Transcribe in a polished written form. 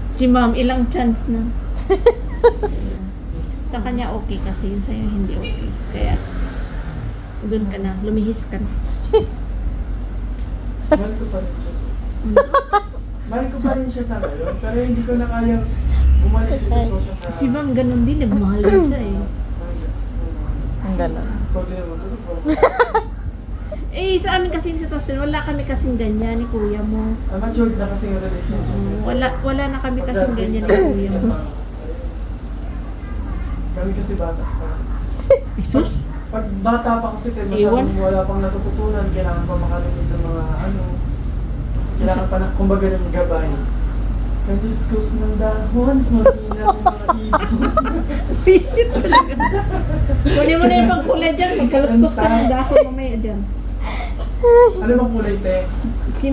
Si ma'am, ilang chance na. Sa kanya okay kasi yun sa'yo hindi okay. Kaya doon ka na, lumihis ka na. Mahal ko pa rin siya. Mahal ko pa rin siya sa ngayon, pero hindi ko na kayang bumalik sa sitwasyon na... Si ma'am ganun din, nagmahal din siya eh. Ang ganon. Ikaw din naman, tulog ko. Eh, sa amin kasing sitwasyon, wala kami kasing ganyan ni kuya mo. Matured na kasi yung relationship. Wala na kami kasing ganyan ni kuya mo. Kami kasi bata pa. Jesus? Pag bata pa kasi kayo masyadong wala pang natututunan, kailangan pa makalunod ng mga kailangan pa na, kumbaga ng gabay. Kadiskus ng dahon, mahina ng mga ibon. Visit talaga. Kunin mo na yung pangkulay dyan, magkaluskos ka ng dahon mamaya dyan. Ano bang kulay, te? Si